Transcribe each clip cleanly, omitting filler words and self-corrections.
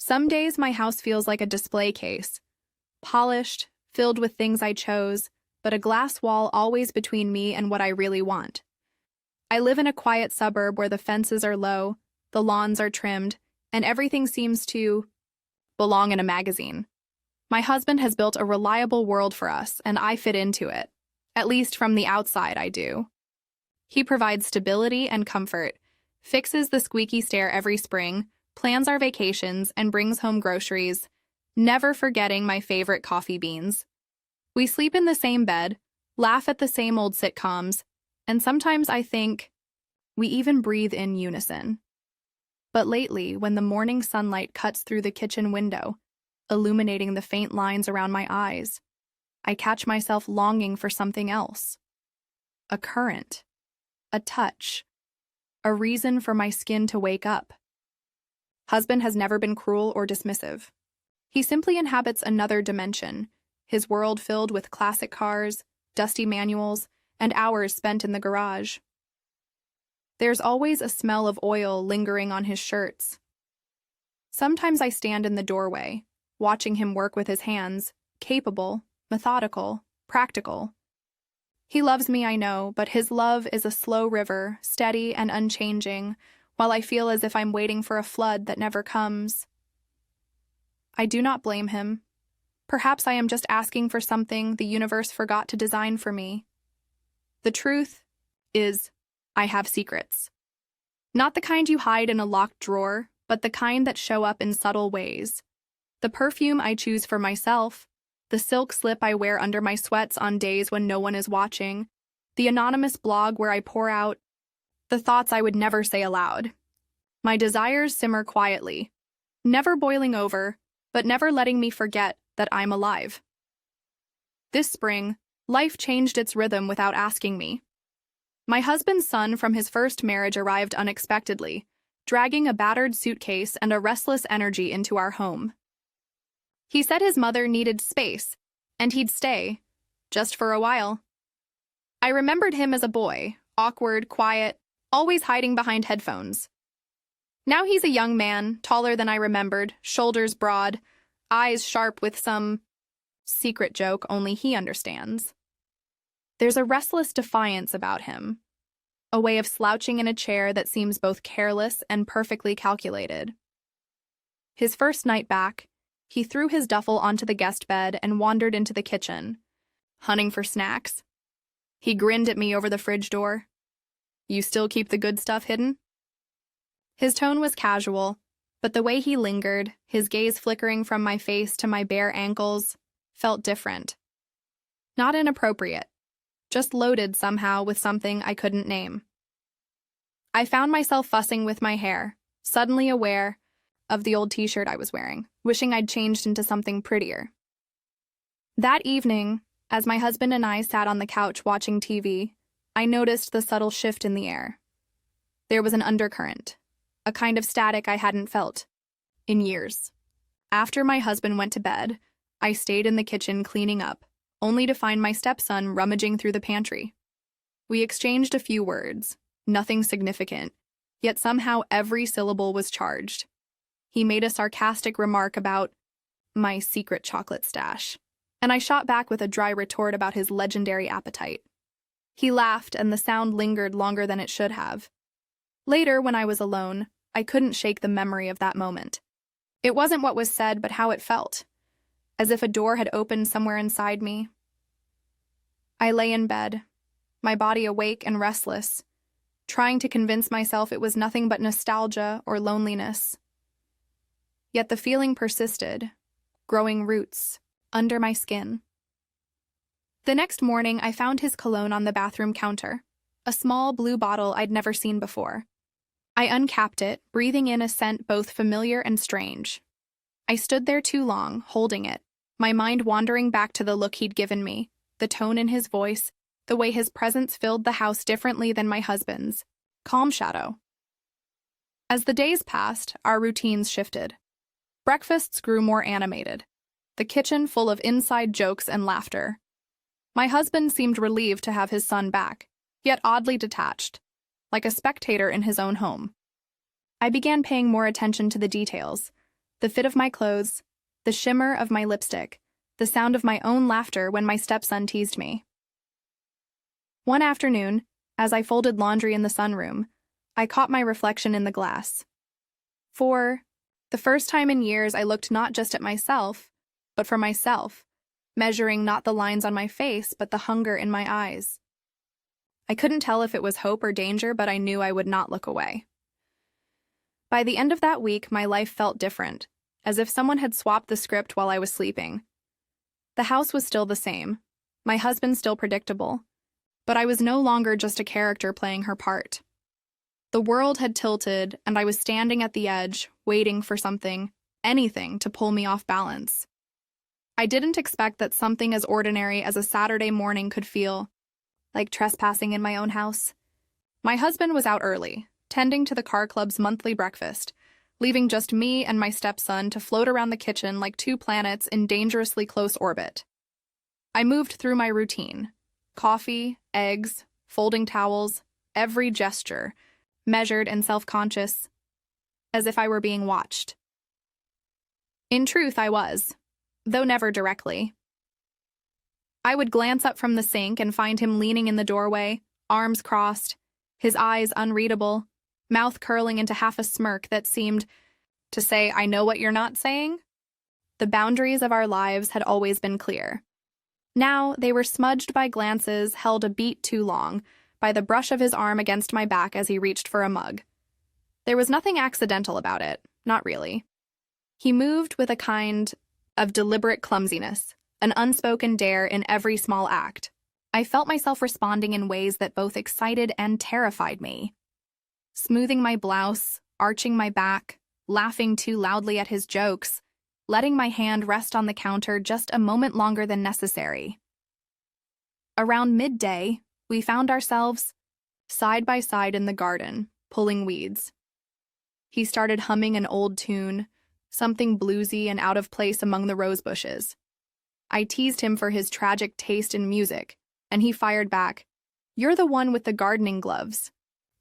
Some days my house feels like a display case, polished, filled with things I chose, but a glass wall always between me and what I really want. I live in a quiet suburb where the fences are low, the lawns are trimmed, and everything seems to belong in a magazine. My husband has built a reliable world for us, and I fit into it. At least from the outside, I do. He provides stability and comfort, fixes the squeaky stair every spring, plans our vacations, and brings home groceries, never forgetting my favorite coffee beans. We sleep in the same bed, laugh at the same old sitcoms, and sometimes I think we even breathe in unison. But lately, when the morning sunlight cuts through the kitchen window, illuminating the faint lines around my eyes, I catch myself longing for something else. A current, a touch, a reason for my skin to wake up. Husband has never been cruel or dismissive. He simply inhabits another dimension, his world filled with classic cars, dusty manuals, and hours spent in the garage. There's always a smell of oil lingering on his shirts. Sometimes I stand in the doorway, watching him work with his hands, capable, methodical, practical. He loves me, I know, but his love is a slow river, steady and unchanging, while I feel as if I'm waiting for a flood that never comes. I do not blame him. Perhaps I am just asking for something the universe forgot to design for me. The truth is, I have secrets. Not the kind you hide in a locked drawer, but the kind that show up in subtle ways. The perfume I choose for myself, the silk slip I wear under my sweats on days when no one is watching, the anonymous blog where I pour out the thoughts I would never say aloud. My desires simmer quietly, never boiling over, but never letting me forget that I'm alive. This spring, life changed its rhythm without asking me. My husband's son from his first marriage arrived unexpectedly, dragging a battered suitcase and a restless energy into our home. He said his mother needed space, and he'd stay, just for a while. I remembered him as a boy, awkward, quiet, always hiding behind headphones. Now he's a young man, taller than I remembered, shoulders broad, eyes sharp with some secret joke only he understands. There's a restless defiance about him, a way of slouching in a chair that seems both careless and perfectly calculated. His first night back, he threw his duffel onto the guest bed and wandered into the kitchen, hunting for snacks. He grinned at me over the fridge door. "You still keep the good stuff hidden?" His tone was casual, but the way he lingered, his gaze flickering from my face to my bare ankles, felt different. Not inappropriate, just loaded somehow with something I couldn't name. I found myself fussing with my hair, suddenly aware of the old t-shirt I was wearing, wishing I'd changed into something prettier. That evening, as my husband and I sat on the couch watching TV, I noticed the subtle shift in the air. There was an undercurrent, a kind of static I hadn't felt in years. After my husband went to bed, I stayed in the kitchen cleaning up, only to find my stepson rummaging through the pantry. We exchanged a few words, nothing significant, yet somehow every syllable was charged. He made a sarcastic remark about my secret chocolate stash, and I shot back with a dry retort about his legendary appetite. He laughed, and the sound lingered longer than it should have. Later, when I was alone, I couldn't shake the memory of that moment. It wasn't what was said, but how it felt, as if a door had opened somewhere inside me. I lay in bed, my body awake and restless, trying to convince myself it was nothing but nostalgia or loneliness. Yet the feeling persisted, growing roots under my skin. The next morning, I found his cologne on the bathroom counter, a small blue bottle I'd never seen before. I uncapped it, breathing in a scent both familiar and strange. I stood there too long, holding it, my mind wandering back to the look he'd given me, the tone in his voice, the way his presence filled the house differently than my husband's. Calm shadow. As the days passed, our routines shifted. Breakfasts grew more animated, the kitchen full of inside jokes and laughter. My husband seemed relieved to have his son back, yet oddly detached, like a spectator in his own home. I began paying more attention to the details, The fit of my clothes, the shimmer of my lipstick, the sound of my own laughter when my stepson teased me. One afternoon, as I folded laundry in the sunroom, I caught my reflection in the glass. For the first time in years, I looked not just at myself, but for myself, measuring not the lines on my face, but the hunger in my eyes. I couldn't tell if it was hope or danger, but I knew I would not look away. By the end of that week, my life felt different, as if someone had swapped the script while I was sleeping. The house was still the same, my husband still predictable, but I was no longer just a character playing her part. The world had tilted, and I was standing at the edge, waiting for something, anything, to pull me off balance. I didn't expect that something as ordinary as a Saturday morning could feel like trespassing in my own house. My husband was out early, tending to the car club's monthly breakfast, leaving just me and my stepson to float around the kitchen like two planets in dangerously close orbit. I moved through my routine: coffee, eggs, folding towels, every gesture, measured and self-conscious, as if I were being watched. In truth, I was, though never directly. I would glance up from the sink and find him leaning in the doorway, arms crossed, his eyes unreadable, mouth curling into half a smirk that seemed to say, "I know what you're not saying." The boundaries of our lives had always been clear. Now they were smudged by glances held a beat too long, by the brush of his arm against my back as he reached for a mug. There was nothing accidental about it, not really. He moved with a kind of deliberate clumsiness, an unspoken dare in every small act. I felt myself responding in ways that both excited and terrified me. Smoothing my blouse, arching my back, laughing too loudly at his jokes, letting my hand rest on the counter just a moment longer than necessary. Around midday, we found ourselves side by side in the garden, pulling weeds. He started humming an old tune, something bluesy and out of place among the rose bushes. I teased him for his tragic taste in music, and he fired back, "You're the one with the gardening gloves,"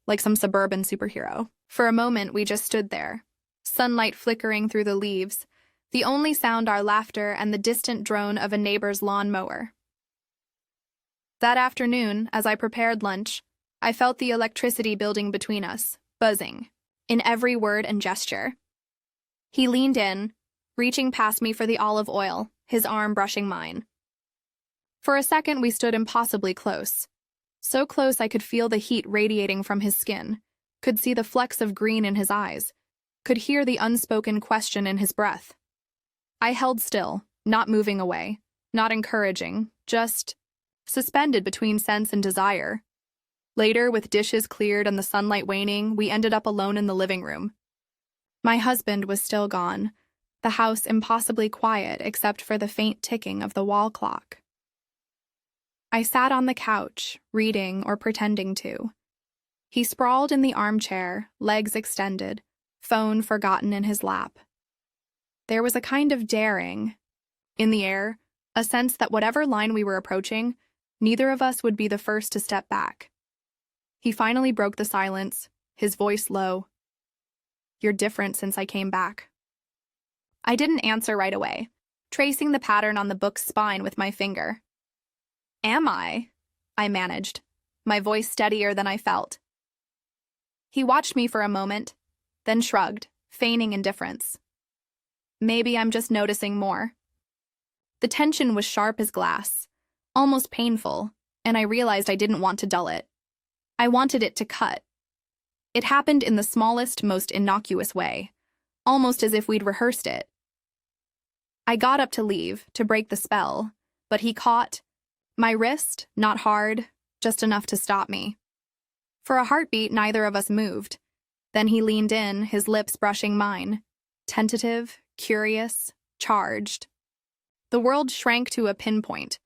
like some suburban superhero. For a moment, we just stood there, sunlight flickering through the leaves, the only sound our laughter and the distant drone of a neighbor's lawn mower. That afternoon, as I prepared lunch, I felt the electricity building between us, buzzing, in every word and gesture. He leaned in, reaching past me for the olive oil, his arm brushing mine. For a second, we stood impossibly close. So close I could feel the heat radiating from his skin, could see the flecks of green in his eyes, could hear the unspoken question in his breath. I held still, not moving away, not encouraging, just suspended between sense and desire. Later, with dishes cleared and the sunlight waning, we ended up alone in the living room. My husband was still gone, the house impossibly quiet except for the faint ticking of the wall clock. I sat on the couch, reading or pretending to. He sprawled in the armchair, legs extended, phone forgotten in his lap. There was a kind of daring in the air, a sense that whatever line we were approaching, neither of us would be the first to step back. He finally broke the silence, his voice low. "You're different since I came back." I didn't answer right away, tracing the pattern on the book's spine with my finger. "Am I?" I managed, my voice steadier than I felt. He watched me for a moment, then shrugged, feigning indifference. "Maybe I'm just noticing more." The tension was sharp as glass, almost painful, and I realized I didn't want to dull it. I wanted it to cut. It happened in the smallest, most innocuous way, almost as if we'd rehearsed it. I got up to leave, to break the spell, but he caught my wrist, not hard, just enough to stop me. For a heartbeat, neither of us moved. Then he leaned in, his lips brushing mine, tentative, curious, charged. The world shrank to a pinpoint.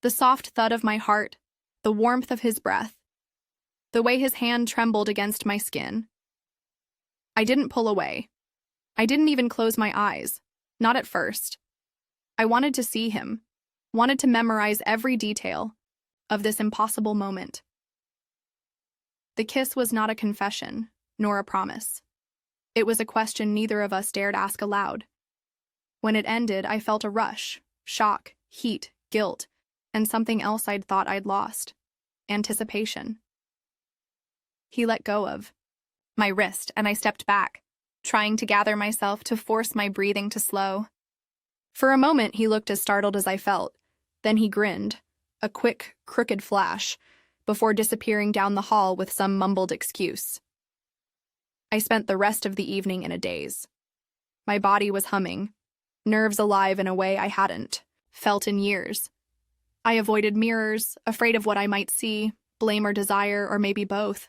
The soft thud of my heart, the warmth of his breath, the way his hand trembled against my skin. I didn't pull away. I didn't even close my eyes, not at first. I wanted to see him, wanted to memorize every detail of this impossible moment. The kiss was not a confession, nor a promise. It was a question neither of us dared ask aloud. When it ended, I felt a rush, shock, heat, guilt, and something else I'd thought I'd lost: anticipation. He let go of my wrist, and I stepped back, trying to gather myself to force my breathing to slow. For a moment, he looked as startled as I felt. Then he grinned, a quick, crooked flash, before disappearing down the hall with some mumbled excuse. I spent the rest of the evening in a daze. My body was humming, nerves alive in a way I hadn't felt in years. I avoided mirrors, afraid of what I might see, blame or desire, or maybe both.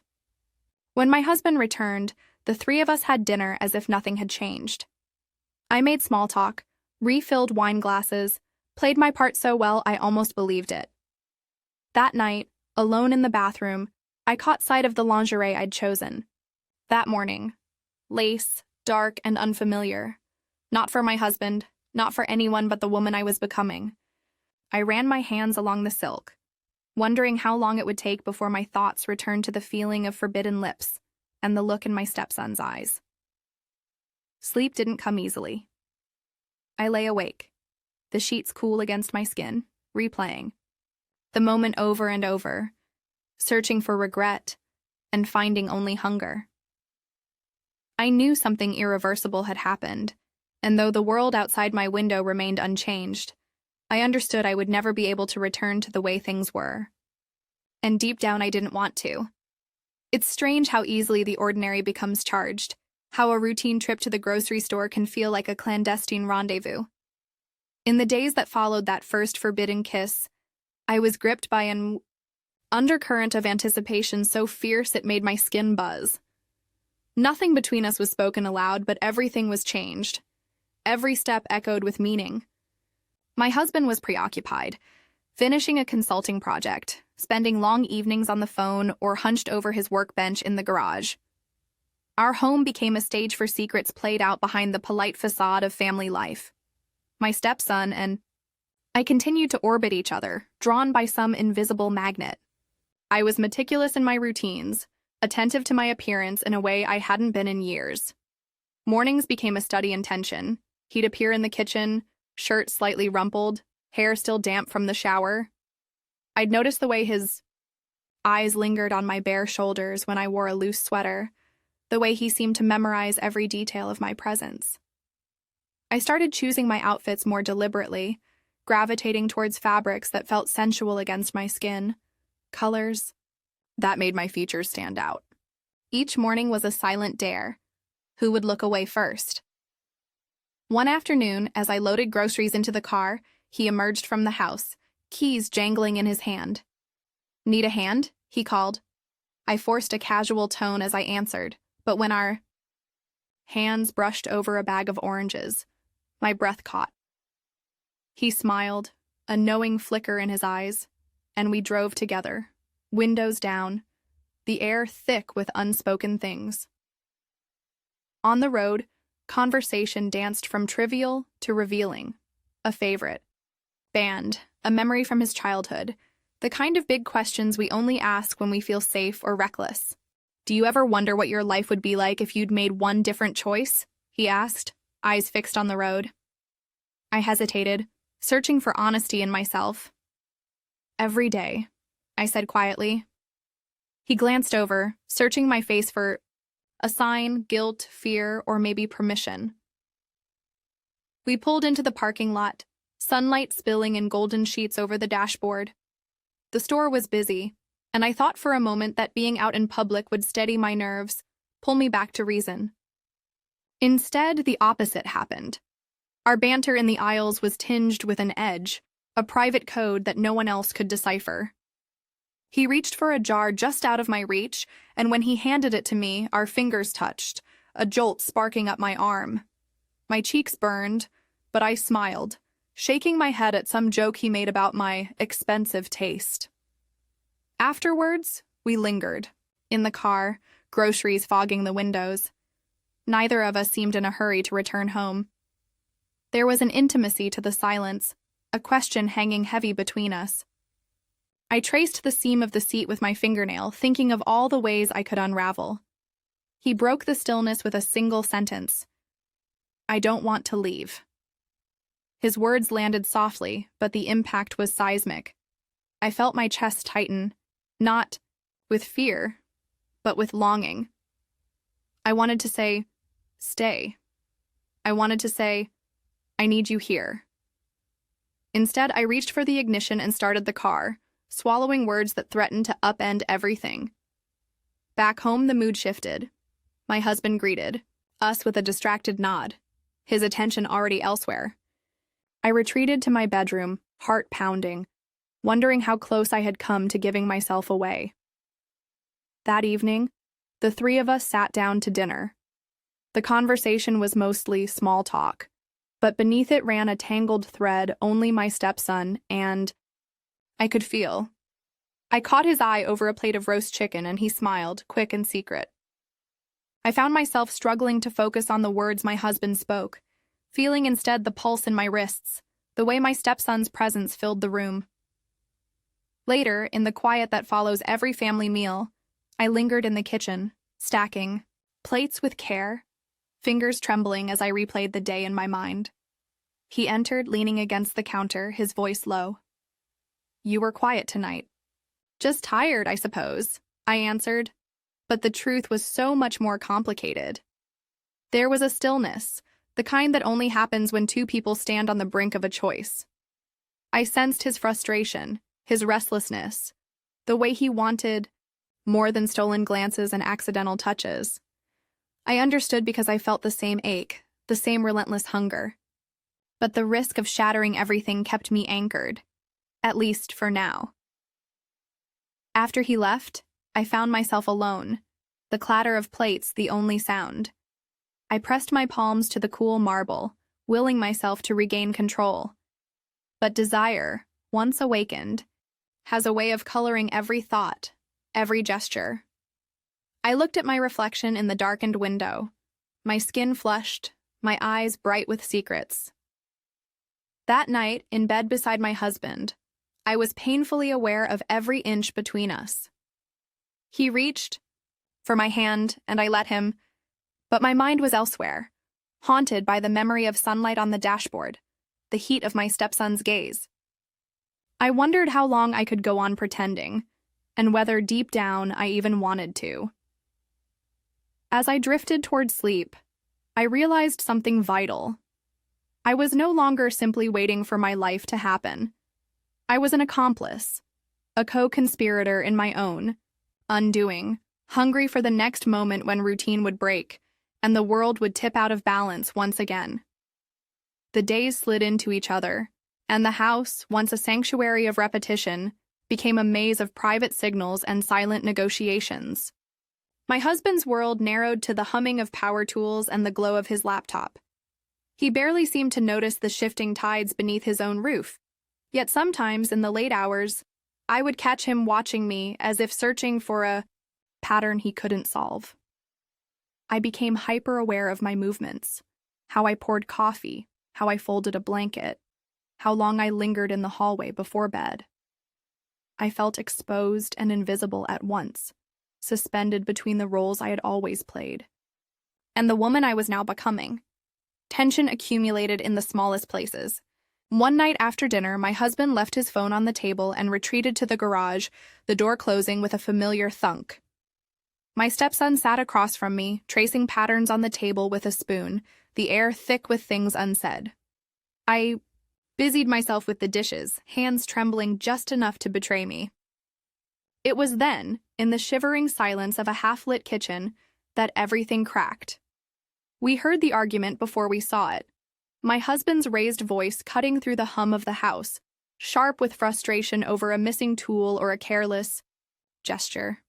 When my husband returned, the three of us had dinner as if nothing had changed. I made small talk, refilled wine glasses, played my part so well I almost believed it. That night, alone in the bathroom, I caught sight of the lingerie I'd chosen. That morning, lace, dark and unfamiliar. Not for my husband, not for anyone but the woman I was becoming. I ran my hands along the silk, wondering how long it would take before my thoughts returned to the feeling of forbidden lips and the look in my stepson's eyes. Sleep didn't come easily. I lay awake, the sheets cool against my skin, replaying the moment over and over, searching for regret and finding only hunger. I knew something irreversible had happened, and though the world outside my window remained unchanged, I understood I would never be able to return to the way things were. And deep down, I didn't want to. It's strange how easily the ordinary becomes charged, how a routine trip to the grocery store can feel like a clandestine rendezvous. In the days that followed that first forbidden kiss, I was gripped by an undercurrent of anticipation so fierce it made my skin buzz. Nothing between us was spoken aloud, but everything was changed. Every step echoed with meaning. My husband was preoccupied, finishing a consulting project, spending long evenings on the phone or hunched over his workbench in the garage. Our home became a stage for secrets played out behind the polite facade of family life. My stepson and I continued to orbit each other, drawn by some invisible magnet. I was meticulous in my routines, attentive to my appearance in a way I hadn't been in years. Mornings became a study in tension. He'd appear in the kitchen, shirt slightly rumpled, hair still damp from the shower. I'd notice the way his eyes lingered on my bare shoulders when I wore a loose sweater, the way he seemed to memorize every detail of my presence. I started choosing my outfits more deliberately, gravitating towards fabrics that felt sensual against my skin, colors that made my features stand out. Each morning was a silent dare. Who would look away first? One afternoon, as I loaded groceries into the car, he emerged from the house, keys jangling in his hand. "Need a hand?" he called. I forced a casual tone as I answered, but when our hands brushed over a bag of oranges, my breath caught. He smiled, a knowing flicker in his eyes, and we drove together, windows down, the air thick with unspoken things. On the road, conversation danced from trivial to revealing. A favorite band, a memory from his childhood, the kind of big questions we only ask when we feel safe or reckless. "Do you ever wonder what your life would be like if you'd made one different choice?" he asked, eyes fixed on the road. I hesitated, searching for honesty in myself. "Every day," I said quietly. He glanced over, searching my face for a sign, guilt, fear, or maybe permission. We pulled into the parking lot, sunlight spilling in golden sheets over the dashboard. The store was busy, and I thought for a moment that being out in public would steady my nerves, pull me back to reason. Instead, the opposite happened. Our banter in the aisles was tinged with an edge, a private code that no one else could decipher. He reached for a jar just out of my reach, and when he handed it to me, our fingers touched, a jolt sparking up my arm. My cheeks burned, but I smiled, shaking my head at some joke he made about my expensive taste. Afterwards, we lingered, in the car, groceries fogging the windows. Neither of us seemed in a hurry to return home. There was an intimacy to the silence, a question hanging heavy between us. I traced the seam of the seat with my fingernail, thinking of all the ways I could unravel. He broke the stillness with a single sentence. "I don't want to leave." His words landed softly, but the impact was seismic. I felt my chest tighten, not with fear, but with longing. I wanted to say, "Stay." I wanted to say, "I need you here." Instead, I reached for the ignition and started the car, swallowing words that threatened to upend everything. Back home, the mood shifted. My husband greeted us with a distracted nod, his attention already elsewhere. I retreated to my bedroom, heart pounding, wondering how close I had come to giving myself away. That evening, the three of us sat down to dinner. The conversation was mostly small talk, but beneath it ran a tangled thread only my stepson and I could feel. I caught his eye over a plate of roast chicken and he smiled, quick and secret. I found myself struggling to focus on the words my husband spoke, feeling instead the pulse in my wrists, the way my stepson's presence filled the room. Later, in the quiet that follows every family meal, I lingered in the kitchen, stacking plates with care, fingers trembling as I replayed the day in my mind. He entered, leaning against the counter, his voice low. "You were quiet tonight." "Just tired, I suppose," I answered. But the truth was so much more complicated. There was a stillness, the kind that only happens when two people stand on the brink of a choice. I sensed his frustration, his restlessness, the way he wanted more than stolen glances and accidental touches. I understood because I felt the same ache, the same relentless hunger. But the risk of shattering everything kept me anchored, at least for now. After he left, I found myself alone, the clatter of plates the only sound. I pressed my palms to the cool marble, willing myself to regain control. But desire, once awakened, has a way of coloring every thought, every gesture. I looked at my reflection in the darkened window, my skin flushed, my eyes bright with secrets. That night, in bed beside my husband, I was painfully aware of every inch between us. He reached for my hand, and I let him, but my mind was elsewhere, haunted by the memory of sunlight on the dashboard, the heat of my stepson's gaze. I wondered how long I could go on pretending, and whether deep down I even wanted to. As I drifted toward sleep, I realized something vital. I was no longer simply waiting for my life to happen. I was an accomplice, a co-conspirator in my own undoing, hungry for the next moment when routine would break and the world would tip out of balance once again. The days slid into each other, and the house, once a sanctuary of repetition, became a maze of private signals and silent negotiations. My husband's world narrowed to the humming of power tools and the glow of his laptop. He barely seemed to notice the shifting tides beneath his own roof, yet sometimes in the late hours, I would catch him watching me as if searching for a pattern he couldn't solve. I became hyper-aware of my movements, how I poured coffee, how I folded a blanket, how long I lingered in the hallway before bed. I felt exposed and invisible at once, suspended between the roles I had always played and the woman I was now becoming. Tension accumulated in the smallest places. One night after dinner, my husband left his phone on the table and retreated to the garage, the door closing with a familiar thunk. My stepson sat across from me, tracing patterns on the table with a spoon, the air thick with things unsaid. I busied myself with the dishes, hands trembling just enough to betray me. It was then, in the shivering silence of a half-lit kitchen, that everything cracked. We heard the argument before we saw it. My husband's raised voice cutting through the hum of the house, sharp with frustration over a missing tool or a careless gesture.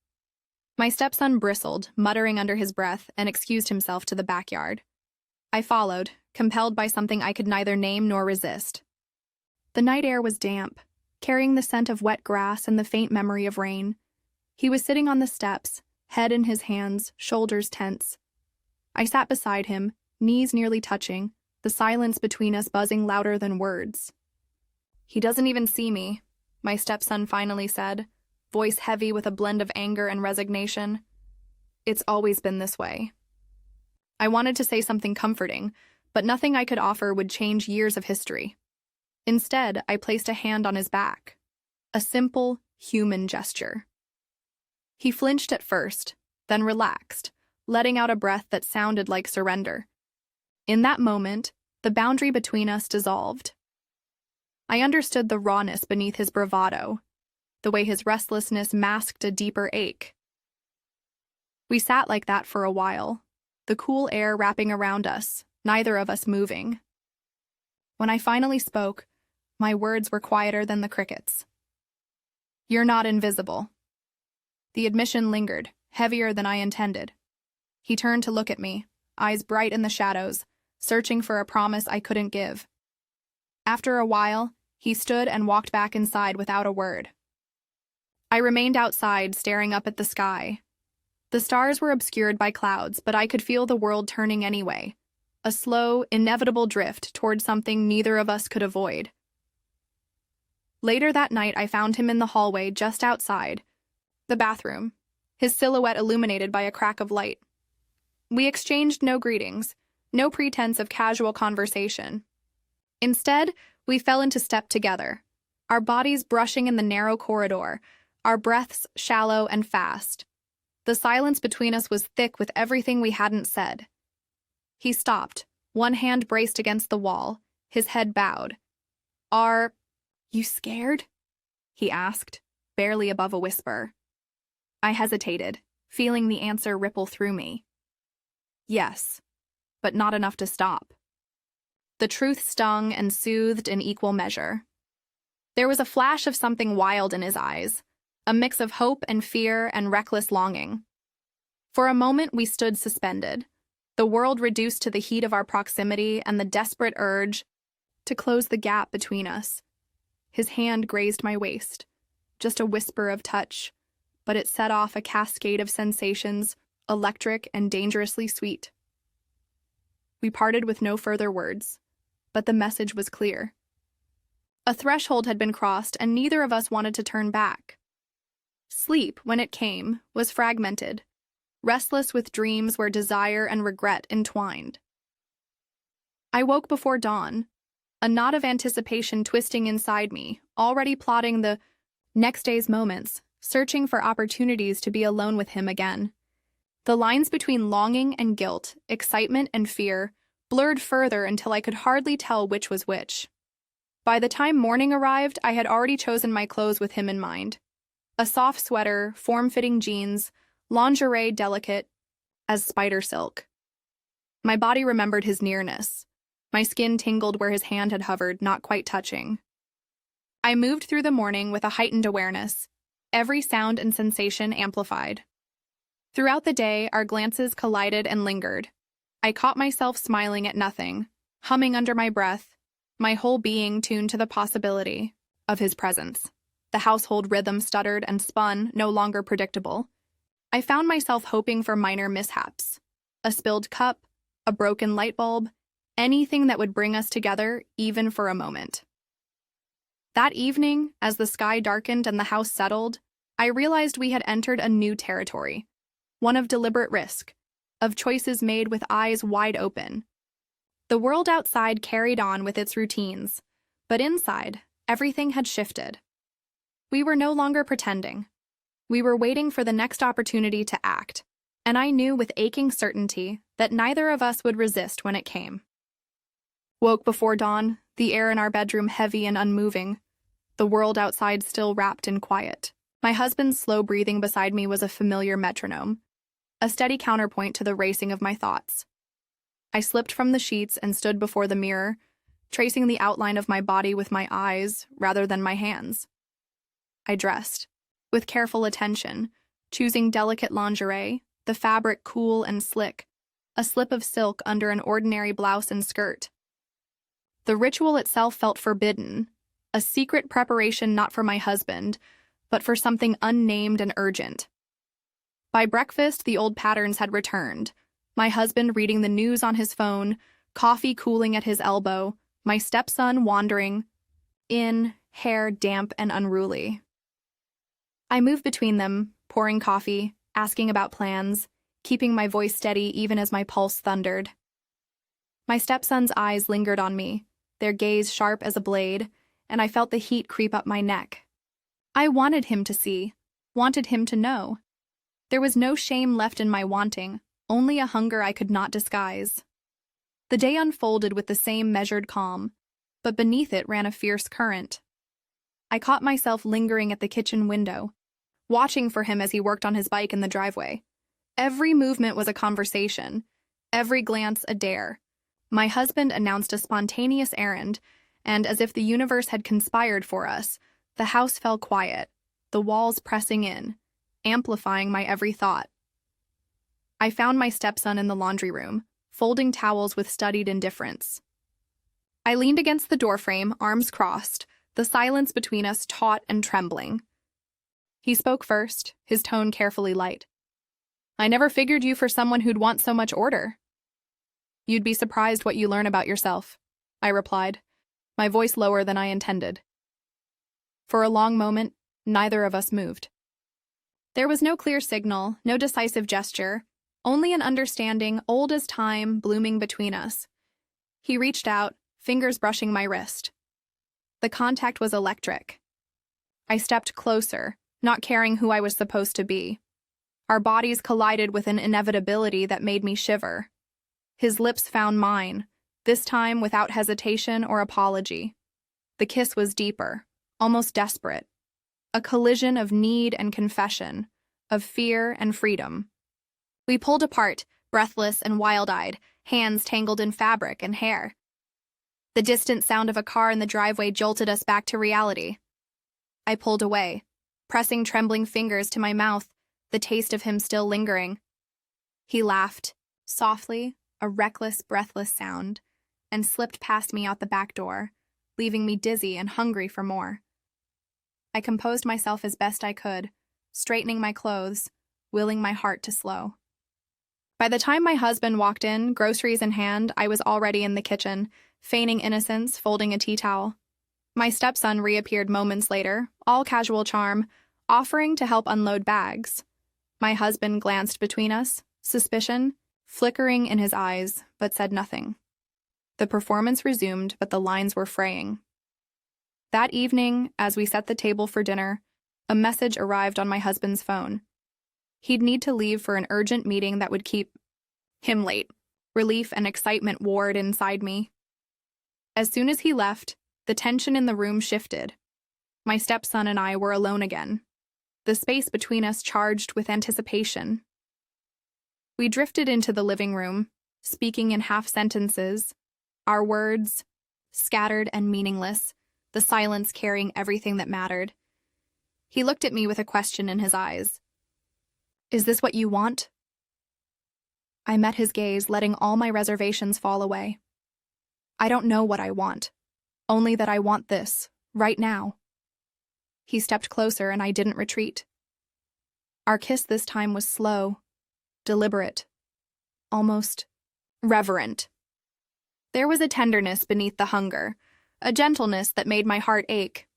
My stepson bristled, muttering under his breath, and excused himself to the backyard. I followed, compelled by something I could neither name nor resist. The night air was damp, carrying the scent of wet grass and the faint memory of rain. He was sitting on the steps, head in his hands, shoulders tense. I sat beside him, knees nearly touching, the silence between us buzzing louder than words. "He doesn't even see me," my stepson finally said, voice heavy with a blend of anger and resignation. "It's always been this way." I wanted to say something comforting, but nothing I could offer would change years of history. Instead, I placed a hand on his back. A simple, human gesture. He flinched at first, then relaxed, letting out a breath that sounded like surrender. In that moment, the boundary between us dissolved. I understood the rawness beneath his bravado, the way his restlessness masked a deeper ache. We sat like that for a while, the cool air wrapping around us, neither of us moving. When I finally spoke, my words were quieter than the crickets. "You're not invisible." The admission lingered, heavier than I intended. He turned to look at me, eyes bright in the shadows, searching for a promise I couldn't give. After a while, he stood and walked back inside without a word. I remained outside, staring up at the sky. The stars were obscured by clouds, but I could feel the world turning anyway, a slow, inevitable drift toward something neither of us could avoid. Later that night, I found him in the hallway just outside the bathroom, his silhouette illuminated by a crack of light. We exchanged no greetings, no pretense of casual conversation. Instead, we fell into step together, our bodies brushing in the narrow corridor, our breaths shallow and fast. The silence between us was thick with everything we hadn't said. He stopped, one hand braced against the wall, his head bowed. "Are you scared?" he asked, barely above a whisper. I hesitated, feeling the answer ripple through me. Yes, but not enough to stop. The truth stung and soothed in equal measure. There was a flash of something wild in his eyes, a mix of hope and fear and reckless longing. For a moment we stood suspended, the world reduced to the heat of our proximity and the desperate urge to close the gap between us. His hand grazed my waist, just a whisper of touch, but it set off a cascade of sensations, electric and dangerously sweet. We parted with no further words, but the message was clear. A threshold had been crossed, and neither of us wanted to turn back. Sleep, when it came, was fragmented, restless with dreams where desire and regret entwined. I woke before dawn, a knot of anticipation twisting inside me, already plotting the next day's moments, searching for opportunities to be alone with him again. The lines between longing and guilt, excitement and fear, blurred further until I could hardly tell which was which. By the time morning arrived, I had already chosen my clothes with him in mind. A soft sweater, form-fitting jeans, lingerie delicate as spider silk. My body remembered his nearness. My skin tingled where his hand had hovered, not quite touching. I moved through the morning with a heightened awareness, every sound and sensation amplified. Throughout the day, our glances collided and lingered. I caught myself smiling at nothing, humming under my breath, my whole being tuned to the possibility of his presence. The household rhythm stuttered and spun, no longer predictable. I found myself hoping for minor mishaps. A spilled cup, a broken light bulb, anything that would bring us together, even for a moment. That evening, as the sky darkened and the house settled, I realized we had entered a new territory, one of deliberate risk, of choices made with eyes wide open. The world outside carried on with its routines, but inside, everything had shifted. We were no longer pretending. We were waiting for the next opportunity to act, and I knew with aching certainty that neither of us would resist when it came. Woke before dawn, the air in our bedroom heavy and unmoving, the world outside still wrapped in quiet. My husband's slow breathing beside me was a familiar metronome, a steady counterpoint to the racing of my thoughts. I slipped from the sheets and stood before the mirror, tracing the outline of my body with my eyes rather than my hands. I dressed, with careful attention, choosing delicate lingerie, the fabric cool and slick, a slip of silk under an ordinary blouse and skirt. The ritual itself felt forbidden, a secret preparation not for my husband, but for something unnamed and urgent. By breakfast, the old patterns had returned, my husband reading the news on his phone, coffee cooling at his elbow, my stepson wandering in, hair damp and unruly. I moved between them, pouring coffee, asking about plans, keeping my voice steady even as my pulse thundered. My stepson's eyes lingered on me, their gaze sharp as a blade, and I felt the heat creep up my neck. I wanted him to see, wanted him to know. There was no shame left in my wanting, only a hunger I could not disguise. The day unfolded with the same measured calm, but beneath it ran a fierce current. I caught myself lingering at the kitchen window, watching for him as he worked on his bike in the driveway. Every movement was a conversation, every glance a dare. My husband announced a spontaneous errand, and as if the universe had conspired for us, the house fell quiet, the walls pressing in, amplifying my every thought. I found my stepson in the laundry room, folding towels with studied indifference. I leaned against the doorframe, arms crossed, the silence between us taut and trembling. He spoke first, his tone carefully light. "I never figured you for someone who'd want so much order." "You'd be surprised what you learn about yourself," I replied, my voice lower than I intended. For a long moment, neither of us moved. There was no clear signal, no decisive gesture, only an understanding old as time blooming between us. He reached out, fingers brushing my wrist. The contact was electric. I stepped closer, not caring who I was supposed to be. Our bodies collided with an inevitability that made me shiver. His lips found mine, this time without hesitation or apology. The kiss was deeper, almost desperate. A collision of need and confession, of fear and freedom. We pulled apart, breathless and wild-eyed, hands tangled in fabric and hair. The distant sound of a car in the driveway jolted us back to reality. I pulled away, pressing trembling fingers to my mouth, the taste of him still lingering. He laughed, softly, a reckless, breathless sound, and slipped past me out the back door, leaving me dizzy and hungry for more. I composed myself as best I could, straightening my clothes, willing my heart to slow. By the time my husband walked in, groceries in hand, I was already in the kitchen, feigning innocence, folding a tea towel. My stepson reappeared moments later, all casual charm, offering to help unload bags. My husband glanced between us, suspicion flickering in his eyes, but said nothing. The performance resumed, but the lines were fraying. That evening, as we set the table for dinner, a message arrived on my husband's phone. He'd need to leave for an urgent meeting that would keep him late. Relief and excitement warred inside me. As soon as he left, the tension in the room shifted. My stepson and I were alone again, the space between us charged with anticipation. We drifted into the living room, speaking in half sentences, our words scattered and meaningless, the silence carrying everything that mattered. He looked at me with a question in his eyes. "Is this what you want?" I met his gaze, letting all my reservations fall away. "I don't know what I want, only that I want this, right now." He stepped closer and I didn't retreat. Our kiss this time was slow, deliberate, almost reverent. There was a tenderness beneath the hunger, a gentleness that made my heart ache.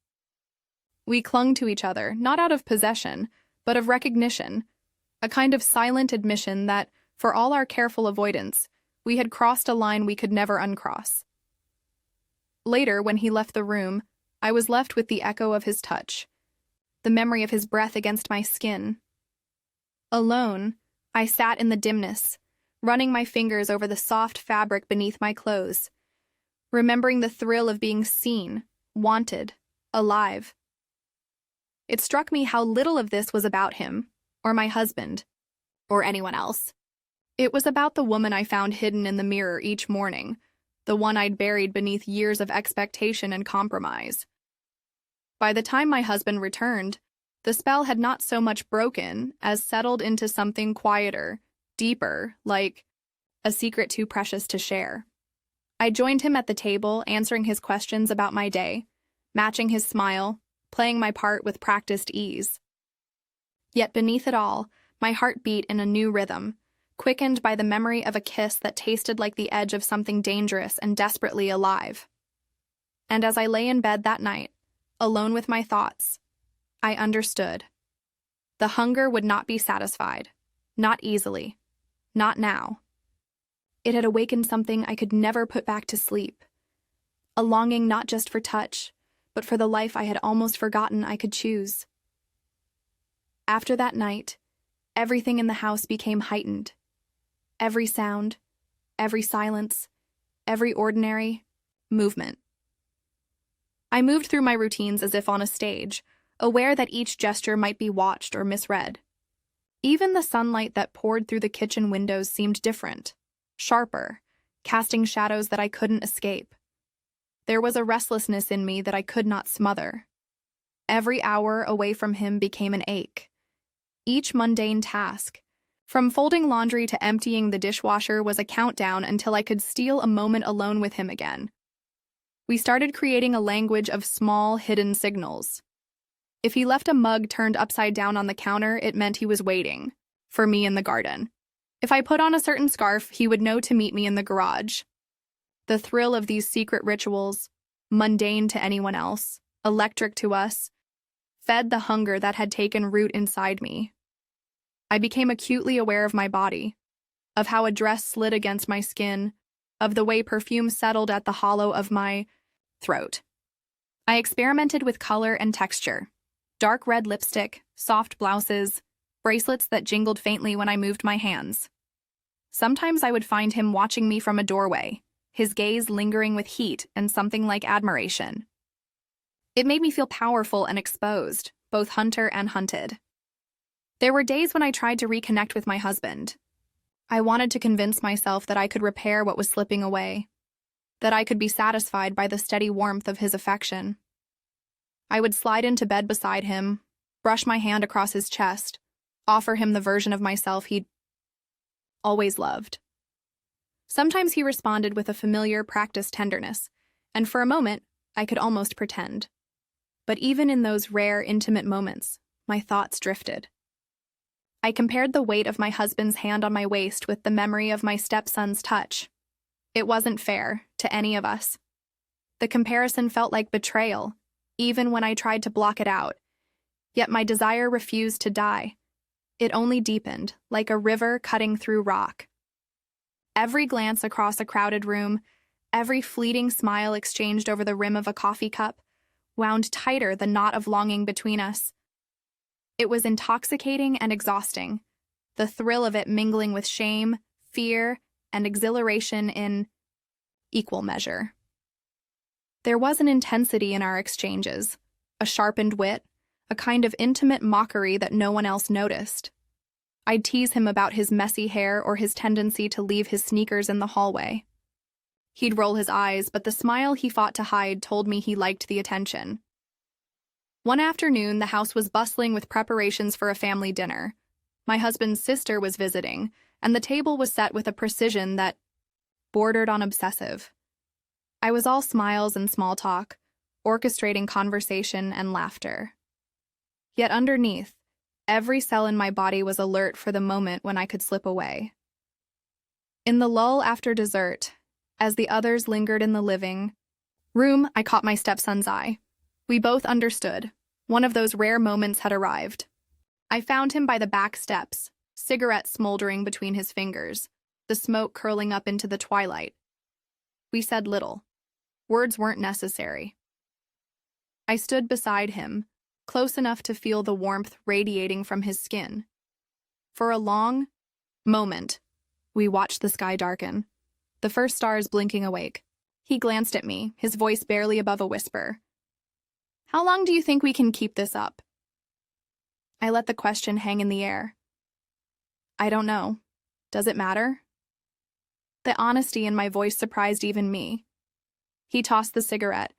We clung to each other, not out of possession, but of recognition, a kind of silent admission that, for all our careful avoidance, we had crossed a line we could never uncross. Later, when he left the room, I was left with the echo of his touch, the memory of his breath against my skin. Alone, I sat in the dimness, running my fingers over the soft fabric beneath my clothes, remembering the thrill of being seen, wanted, alive. It struck me how little of this was about him, or my husband, or anyone else. It was about the woman I found hidden in the mirror each morning, the one I'd buried beneath years of expectation and compromise. By the time my husband returned, the spell had not so much broken as settled into something quieter, deeper, like a secret too precious to share. I joined him at the table, answering his questions about my day, matching his smile, playing my part with practiced ease. Yet beneath it all, my heart beat in a new rhythm, quickened by the memory of a kiss that tasted like the edge of something dangerous and desperately alive. And as I lay in bed that night, alone with my thoughts, I understood. The hunger would not be satisfied, not easily, Not now. It had awakened something I could never put back to sleep. A longing not just for touch, but for the life I had almost forgotten I could choose. After that night, everything in the house became heightened. Every sound, every silence, every ordinary movement. I moved through my routines as if on a stage, aware that each gesture might be watched or misread. Even the sunlight that poured through the kitchen windows seemed different, sharper, casting shadows that I couldn't escape. There was a restlessness in me that I could not smother. Every hour away from him became an ache. Each mundane task, from folding laundry to emptying the dishwasher, was a countdown until I could steal a moment alone with him again. We started creating a language of small, hidden signals. If he left a mug turned upside down on the counter, it meant he was waiting for me in the garden. If I put on a certain scarf, he would know to meet me in the garage. The thrill of these secret rituals, mundane to anyone else, electric to us, fed the hunger that had taken root inside me. I became acutely aware of my body, of how a dress slid against my skin, of the way perfume settled at the hollow of my throat. I experimented with color and texture. Dark red lipstick, soft blouses, bracelets that jingled faintly when I moved my hands. Sometimes I would find him watching me from a doorway, his gaze lingering with heat and something like admiration. It made me feel powerful and exposed, both hunter and hunted. There were days when I tried to reconnect with my husband. I wanted to convince myself that I could repair what was slipping away, that I could be satisfied by the steady warmth of his affection. I would slide into bed beside him, brush my hand across his chest, offer him the version of myself he'd always loved. Sometimes he responded with a familiar, practiced tenderness, and for a moment, I could almost pretend. But even in those rare, intimate moments, my thoughts drifted. I compared the weight of my husband's hand on my waist with the memory of my stepson's touch. It wasn't fair to any of us. The comparison felt like betrayal, even when I tried to block it out. Yet my desire refused to die. It only deepened, like a river cutting through rock. Every glance across a crowded room, every fleeting smile exchanged over the rim of a coffee cup, wound tighter the knot of longing between us. It was intoxicating and exhausting, the thrill of it mingling with shame, fear, and exhilaration in equal measure. There was an intensity in our exchanges, a sharpened wit, a kind of intimate mockery that no one else noticed. I'd tease him about his messy hair or his tendency to leave his sneakers in the hallway. He'd roll his eyes, but the smile he fought to hide told me he liked the attention. One afternoon, the house was bustling with preparations for a family dinner. My husband's sister was visiting, and the table was set with a precision that bordered on obsessive. I was all smiles and small talk, orchestrating conversation and laughter. Yet underneath, every cell in my body was alert for the moment when I could slip away. In the lull after dessert, as the others lingered in the living room, I caught my stepson's eye. We both understood. One of those rare moments had arrived. I found him by the back steps, cigarette smoldering between his fingers, the smoke curling up into the twilight. We said little. Words weren't necessary. I stood beside him, close enough to feel the warmth radiating from his skin. For a long moment, we watched the sky darken, the first stars blinking awake. He glanced at me, his voice barely above a whisper. "How long do you think we can keep this up?" I let the question hang in the air. "I don't know. Does it matter?" The honesty in my voice surprised even me. He tossed the cigarette,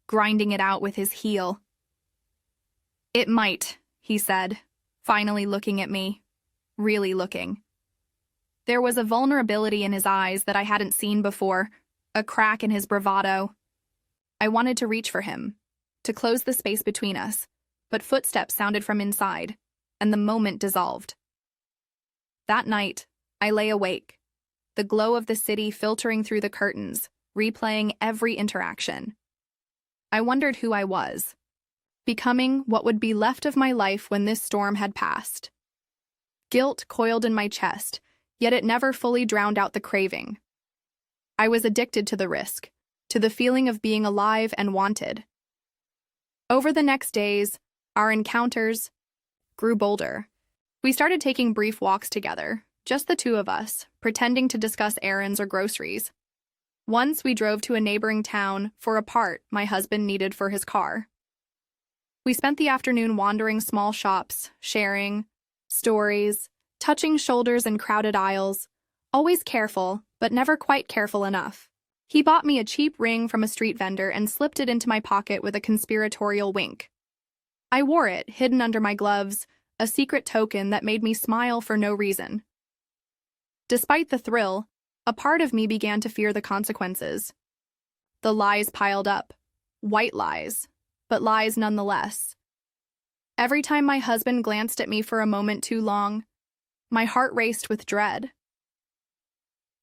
grinding it out with his heel. "It might," he said, finally looking at me, really looking. There was a vulnerability in his eyes that I hadn't seen before, a crack in his bravado. I wanted to reach for him, to close the space between us, but footsteps sounded from inside, and the moment dissolved. That night, I lay awake, the glow of the city filtering through the curtains, replaying every interaction. I wondered who I was, becoming what would be left of my life when this storm had passed. Guilt coiled in my chest, yet it never fully drowned out the craving. I was addicted to the risk, to the feeling of being alive and wanted. Over the next days, our encounters grew bolder. We started taking brief walks together, just the two of us, pretending to discuss errands or groceries. Once we drove to a neighboring town for a part my husband needed for his car. We spent the afternoon wandering small shops, sharing stories, touching shoulders in crowded aisles, always careful, but never quite careful enough. He bought me a cheap ring from a street vendor and slipped it into my pocket with a conspiratorial wink. I wore it, hidden under my gloves, a secret token that made me smile for no reason. Despite the thrill, a part of me began to fear the consequences. The lies piled up. White lies, but lies nonetheless. Every time my husband glanced at me for a moment too long, my heart raced with dread.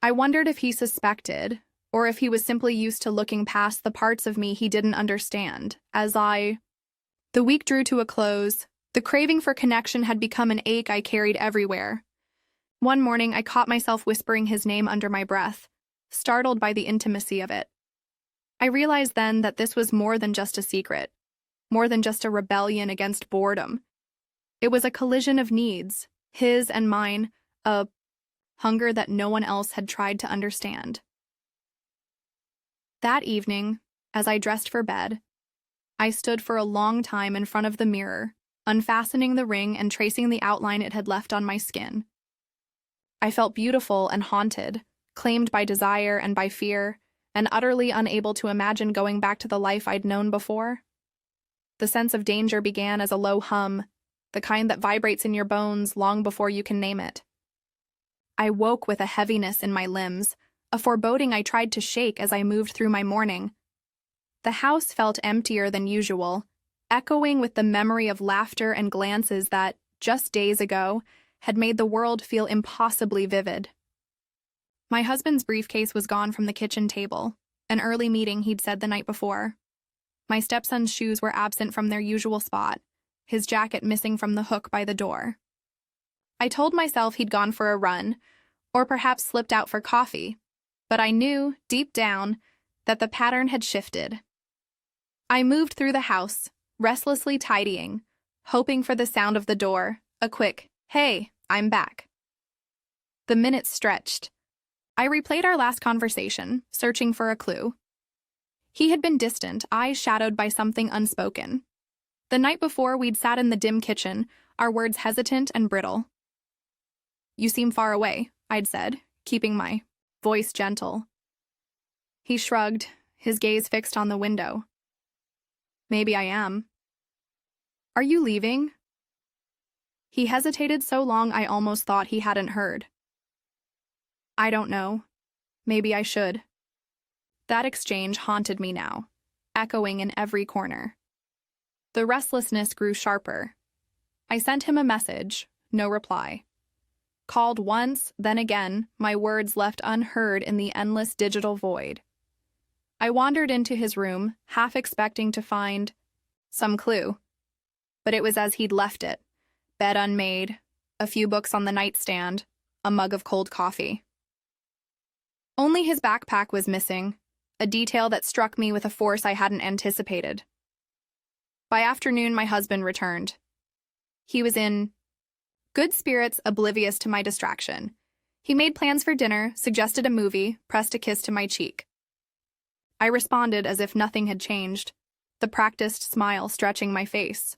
I wondered if he suspected, or if he was simply used to looking past the parts of me he didn't understand. The week drew to a close. The craving for connection had become an ache I carried everywhere. One morning, I caught myself whispering his name under my breath, startled by the intimacy of it. I realized then that this was more than just a secret, more than just a rebellion against boredom. It was a collision of needs, his and mine, a hunger that no one else had tried to understand. That evening, as I dressed for bed, I stood for a long time in front of the mirror, unfastening the ring and tracing the outline it had left on my skin. I felt beautiful and haunted, claimed by desire and by fear, and utterly unable to imagine going back to the life I'd known before. The sense of danger began as a low hum, the kind that vibrates in your bones long before you can name it. I woke with a heaviness in my limbs, a foreboding I tried to shake as I moved through my morning. The house felt emptier than usual, echoing with the memory of laughter and glances that, just days ago, had made the world feel impossibly vivid. My husband's briefcase was gone from the kitchen table, an early meeting he'd said the night before. My stepson's shoes were absent from their usual spot, his jacket missing from the hook by the door. I told myself he'd gone for a run, or perhaps slipped out for coffee, but I knew, deep down, that the pattern had shifted. I moved through the house, restlessly tidying, hoping for the sound of the door, a quick, "Hey, I'm back." The minutes stretched. I replayed our last conversation, searching for a clue. He had been distant, eyes shadowed by something unspoken. The night before, we'd sat in the dim kitchen, our words hesitant and brittle. "You seem far away," I'd said, keeping my voice gentle. He shrugged, his gaze fixed on the window. "Maybe I am." "Are you leaving?" He hesitated so long I almost thought he hadn't heard. "I don't know. Maybe I should." That exchange haunted me now, echoing in every corner. The restlessness grew sharper. I sent him a message, no reply. Called once, then again, my words left unheard in the endless digital void. I wandered into his room, half expecting to find some clue. But it was as he'd left it. Bed unmade, a few books on the nightstand, a mug of cold coffee. Only his backpack was missing, a detail that struck me with a force I hadn't anticipated. By afternoon, my husband returned. He was in good spirits, oblivious to my distraction. He made plans for dinner, suggested a movie, pressed a kiss to my cheek. I responded as if nothing had changed, the practiced smile stretching my face.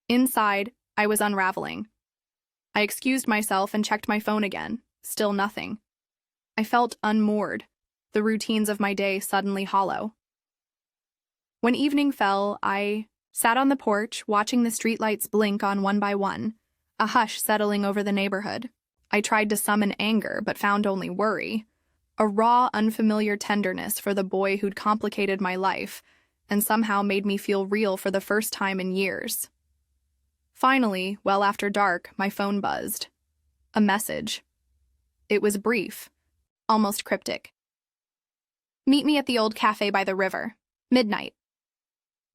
Inside, I was unraveling. I excused myself and checked my phone again. Still nothing. I felt unmoored, the routines of my day suddenly hollow. When evening fell, I sat on the porch, watching the streetlights blink on one by one, a hush settling over the neighborhood. I tried to summon anger, but found only worry. A raw, unfamiliar tenderness for the boy who'd complicated my life and somehow made me feel real for the first time in years. Finally, well after dark, my phone buzzed. A message. It was brief, almost cryptic. "Meet me at the old cafe by the river. Midnight."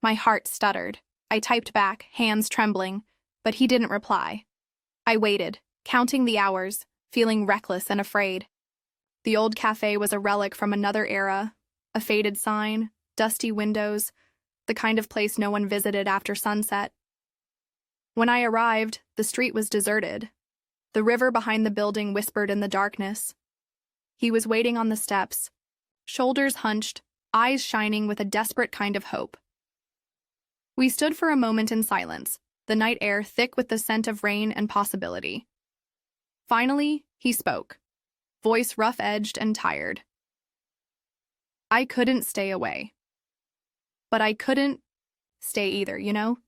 My heart stuttered. I typed back, hands trembling, but he didn't reply. I waited, counting the hours, feeling reckless and afraid. The old cafe was a relic from another era, a faded sign, dusty windows, the kind of place no one visited after sunset. When I arrived, the street was deserted. The river behind the building whispered in the darkness. He was waiting on the steps, shoulders hunched, eyes shining with a desperate kind of hope. We stood for a moment in silence, the night air thick with the scent of rain and possibility. Finally, he spoke, voice rough-edged and tired. I couldn't stay away. But I couldn't stay either, you know?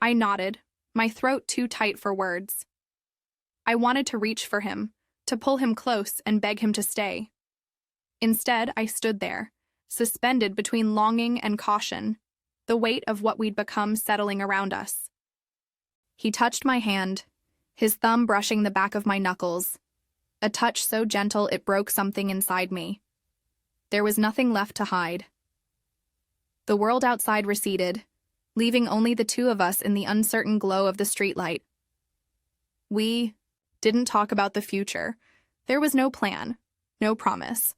I nodded, my throat too tight for words. I wanted to reach for him, to pull him close and beg him to stay. Instead, I stood there, suspended between longing and caution, the weight of what we'd become settling around us. He touched my hand, his thumb brushing the back of my knuckles, a touch so gentle it broke something inside me. There was nothing left to hide. The world outside receded, leaving only the two of us in the uncertain glow of the streetlight. We didn't talk about the future. There was no plan, no promise.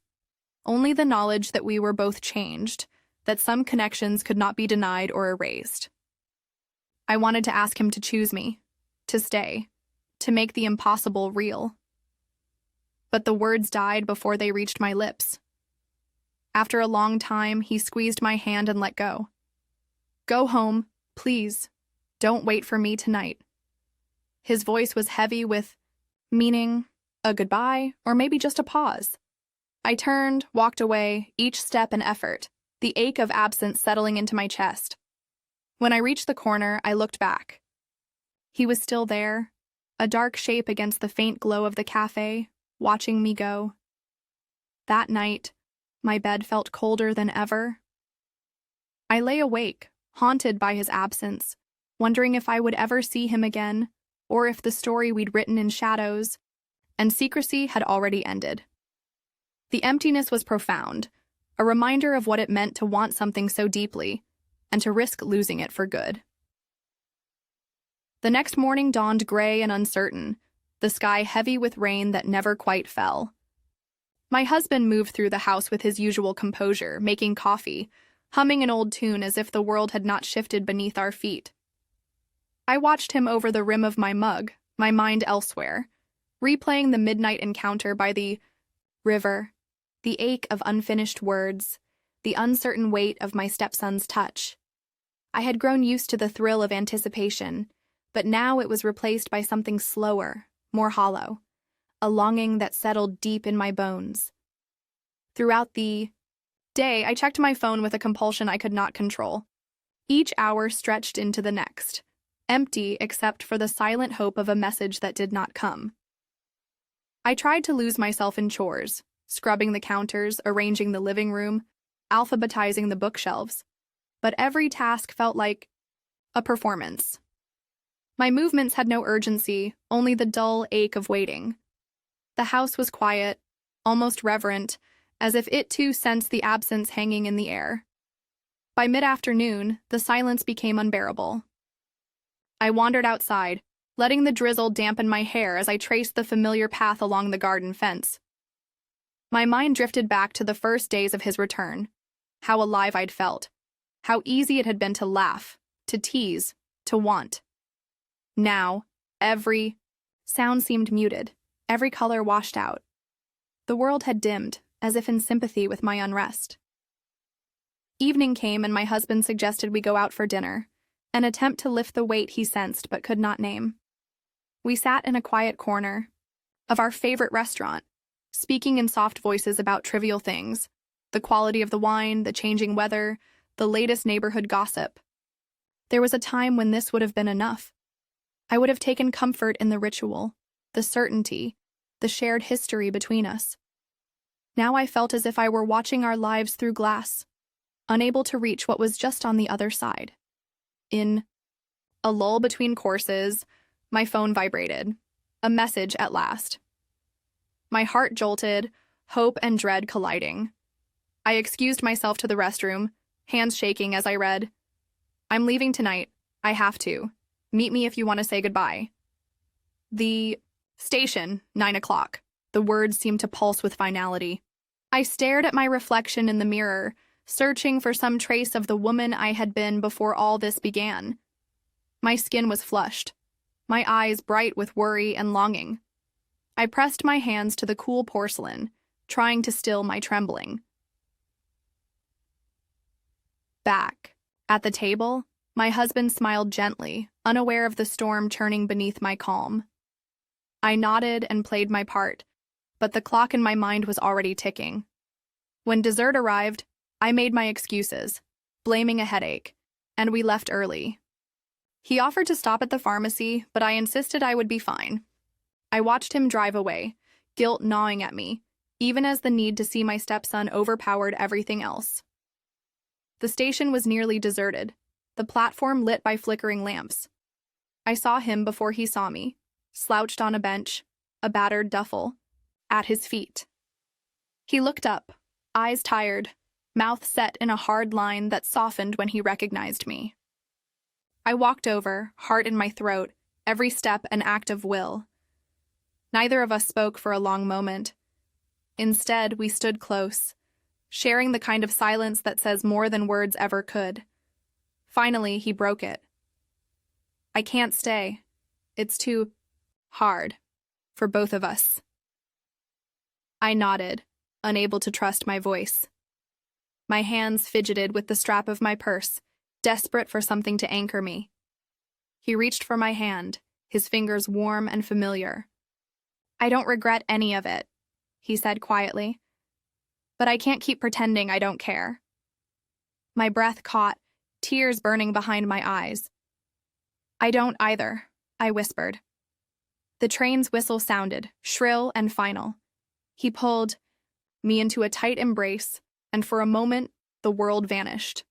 Only the knowledge that we were both changed, that some connections could not be denied or erased. I wanted to ask him to choose me, to stay, to make the impossible real. But the words died before they reached my lips. After a long time, he squeezed my hand and let go. Go home, please. Don't wait for me tonight. His voice was heavy with meaning, a goodbye, or maybe just a pause. I turned, walked away, each step an effort, the ache of absence settling into my chest. When I reached the corner, I looked back. He was still there, a dark shape against the faint glow of the cafe, watching me go. That night, my bed felt colder than ever. I lay awake, haunted by his absence, wondering if I would ever see him again, or if the story we'd written in shadows and secrecy had already ended. The emptiness was profound, a reminder of what it meant to want something so deeply and to risk losing it for good. The next morning dawned gray and uncertain, the sky heavy with rain that never quite fell. My husband moved through the house with his usual composure, making coffee, humming an old tune as if the world had not shifted beneath our feet. I watched him over the rim of my mug, my mind elsewhere, replaying the midnight encounter by the river, the ache of unfinished words, the uncertain weight of my stepson's touch. I had grown used to the thrill of anticipation, but now it was replaced by something slower, more hollow, a longing that settled deep in my bones. Throughout the day, I checked my phone with a compulsion I could not control. Each hour stretched into the next, empty except for the silent hope of a message that did not come. I tried to lose myself in chores, scrubbing the counters, arranging the living room, alphabetizing the bookshelves, but every task felt like a performance. My movements had no urgency, only the dull ache of waiting. The house was quiet, almost reverent, as if it too sensed the absence hanging in the air. By mid-afternoon, the silence became unbearable. I wandered outside, letting the drizzle dampen my hair as I traced the familiar path along the garden fence. My mind drifted back to the first days of his return, how alive I'd felt, how easy it had been to laugh, to tease, to want. Now, every sound seemed muted, every color washed out. The world had dimmed, as if in sympathy with my unrest. Evening came and my husband suggested we go out for dinner, an attempt to lift the weight he sensed but could not name. We sat in a quiet corner of our favorite restaurant, speaking in soft voices about trivial things, the quality of the wine, the changing weather, the latest neighborhood gossip. There was a time when this would have been enough. I would have taken comfort in the ritual, the certainty, the shared history between us. Now I felt as if I were watching our lives through glass, unable to reach what was just on the other side. In a lull between courses, my phone vibrated. A message at last. My heart jolted, hope and dread colliding. I excused myself to the restroom, hands shaking as I read, "I'm leaving tonight. I have to. Meet me if you want to say goodbye." The Station, 9 o'clock. The words seemed to pulse with finality. I stared at my reflection in the mirror, searching for some trace of the woman I had been before all this began. My skin was flushed, my eyes bright with worry and longing. I pressed my hands to the cool porcelain, trying to still my trembling. Back, at the table, my husband smiled gently, unaware of the storm churning beneath my calm. I nodded and played my part, but the clock in my mind was already ticking. When dessert arrived, I made my excuses, blaming a headache, and we left early. He offered to stop at the pharmacy, but I insisted I would be fine. I watched him drive away, guilt gnawing at me, even as the need to see my stepson overpowered everything else. The station was nearly deserted, the platform lit by flickering lamps. I saw him before he saw me, slouched on a bench, a battered duffel, at his feet. He looked up, eyes tired, mouth set in a hard line that softened when he recognized me. I walked over, heart in my throat, every step an act of will. Neither of us spoke for a long moment. Instead, we stood close, sharing the kind of silence that says more than words ever could. Finally, he broke it. I can't stay. It's too hard for both of us. I nodded, unable to trust my voice. My hands fidgeted with the strap of my purse, desperate for something to anchor me. He reached for my hand, his fingers warm and familiar. I don't regret any of it, he said quietly. But I can't keep pretending I don't care. My breath caught, tears burning behind my eyes. I don't either, I whispered. The train's whistle sounded, shrill and final. He pulled me into a tight embrace, and for a moment, the world vanished.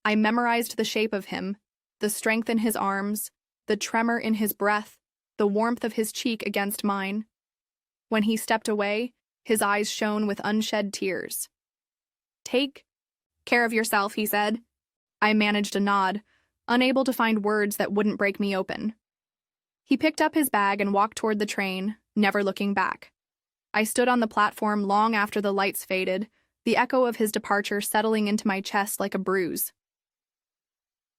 I memorized the shape of him, the strength in his arms, the tremor in his breath, the warmth of his cheek against mine. When he stepped away, his eyes shone with unshed tears. Take care of yourself, he said. I managed a nod, unable to find words that wouldn't break me open. He picked up his bag and walked toward the train, never looking back. I stood on the platform long after the lights faded, the echo of his departure settling into my chest like a bruise.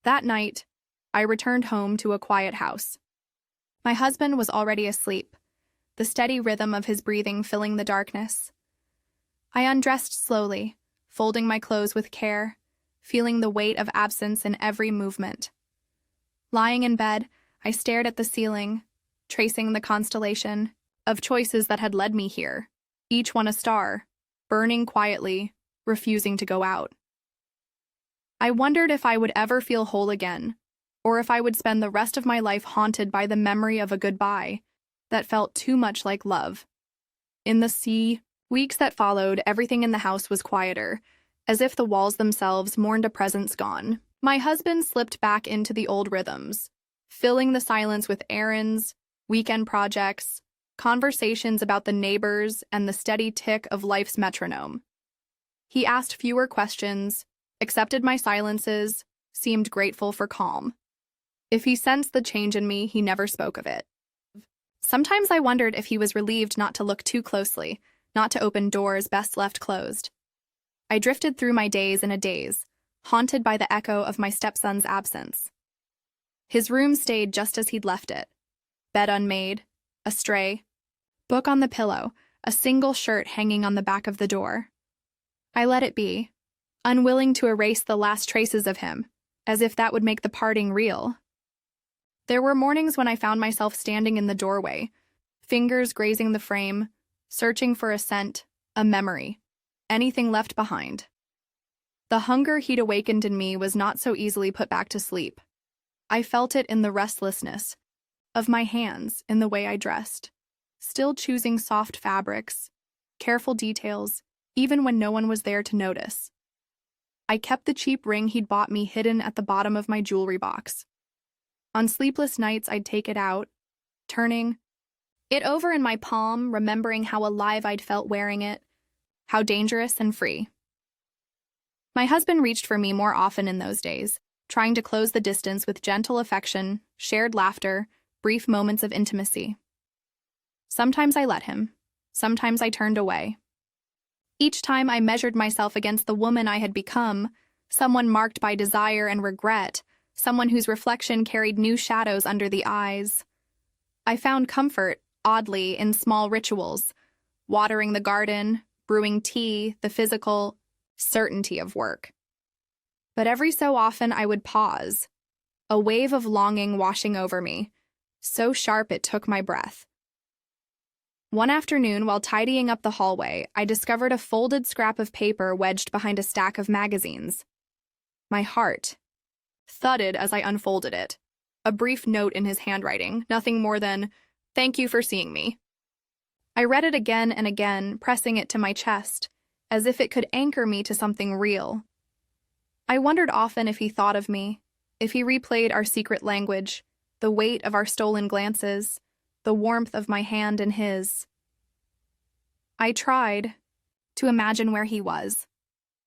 That night, I returned home to a quiet house. My husband was already asleep, the steady rhythm of his breathing filling the darkness. I undressed slowly, folding my clothes with care, feeling the weight of absence in every movement. Lying in bed, I stared at the ceiling, tracing the constellation of choices that had led me here, each one a star, burning quietly, refusing to go out. I wondered if I would ever feel whole again, or if I would spend the rest of my life haunted by the memory of a goodbye that felt too much like love. In the weeks that followed, everything in the house was quieter, as if the walls themselves mourned a presence gone. My husband slipped back into the old rhythms, filling the silence with errands, weekend projects, conversations about the neighbors, and the steady tick of life's metronome. He asked fewer questions, accepted my silences, seemed grateful for calm. If he sensed the change in me, he never spoke of it. Sometimes I wondered if he was relieved not to look too closely, not to open doors best left closed. I drifted through my days in a daze, haunted by the echo of my stepson's absence. His room stayed just as he'd left it. Bed unmade, a stray, book on the pillow, a single shirt hanging on the back of the door. I let it be, unwilling to erase the last traces of him, as if that would make the parting real. There were mornings when I found myself standing in the doorway, fingers grazing the frame, searching for a scent, a memory, anything left behind. The hunger he'd awakened in me was not so easily put back to sleep. I felt it in the restlessness of my hands, in the way I dressed, still choosing soft fabrics, careful details, even when no one was there to notice. I kept the cheap ring he'd bought me hidden at the bottom of my jewelry box. On sleepless nights, I'd take it out, turning it over in my palm, remembering how alive I'd felt wearing it, how dangerous and free. My husband reached for me more often in those days, trying to close the distance with gentle affection, shared laughter, brief moments of intimacy. Sometimes I let him. Sometimes I turned away. Each time I measured myself against the woman I had become, someone marked by desire and regret, someone whose reflection carried new shadows under the eyes. I found comfort, oddly, in small rituals, watering the garden, brewing tea, the physical certainty of work. But every so often I would pause, a wave of longing washing over me, so sharp it took my breath. One afternoon, while tidying up the hallway, I discovered a folded scrap of paper wedged behind a stack of magazines. My heart thudded as I unfolded it. A brief note in his handwriting, nothing more than, "Thank you for seeing me." I read it again and again, pressing it to my chest, as if it could anchor me to something real. I wondered often if he thought of me, if he replayed our secret language, the weight of our stolen glances, the warmth of my hand in his. I tried to imagine where he was.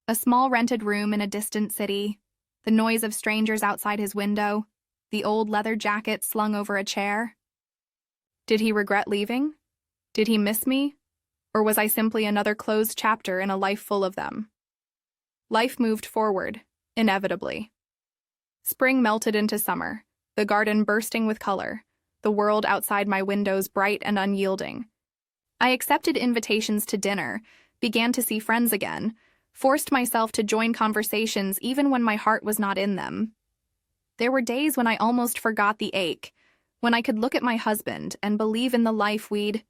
A small rented room in a distant city, the noise of strangers outside his window, the old leather jacket slung over a chair. Did he regret leaving? Did he miss me? Or was I simply another closed chapter in a life full of them? Life moved forward, inevitably. Spring melted into summer, the garden bursting with color, the world outside my windows bright and unyielding. I accepted invitations to dinner, began to see friends again, forced myself to join conversations even when my heart was not in them. There were days when I almost forgot the ache, when I could look at my husband and believe in the life we'd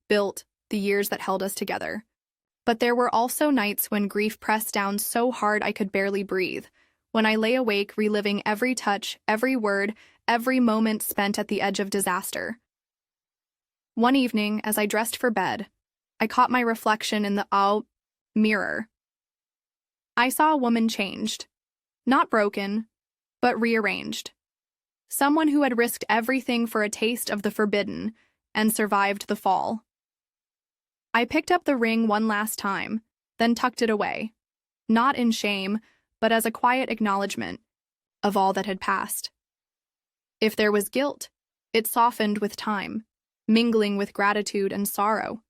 built, the years that held us together. But there were also nights when grief pressed down so hard I could barely breathe, when I lay awake reliving every touch, every word, every moment spent at the edge of disaster. One evening, as I dressed for bed, I caught my reflection in the mirror. I saw a woman changed, not broken, but rearranged. Someone who had risked everything for a taste of the forbidden and survived the fall. I picked up the ring one last time, then tucked it away, not in shame, but as a quiet acknowledgement of all that had passed. If there was guilt, it softened with time, mingling with gratitude and sorrow.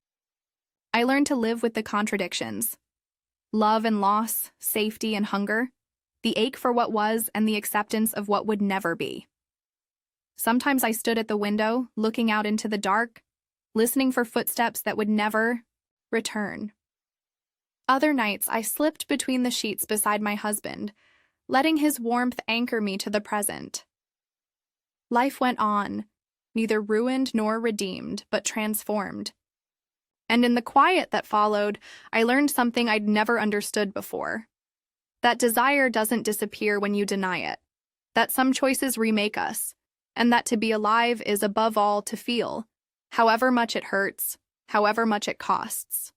I learned to live with the contradictions. Love and loss, safety and hunger, the ache for what was and the acceptance of what would never be. Sometimes I stood at the window, looking out into the dark, listening for footsteps that would never return. Other nights, I slipped between the sheets beside my husband, letting his warmth anchor me to the present. Life went on, neither ruined nor redeemed, but transformed. And in the quiet that followed, I learned something I'd never understood before. That desire doesn't disappear when you deny it, that some choices remake us, and that to be alive is above all to feel, however much it hurts, however much it costs.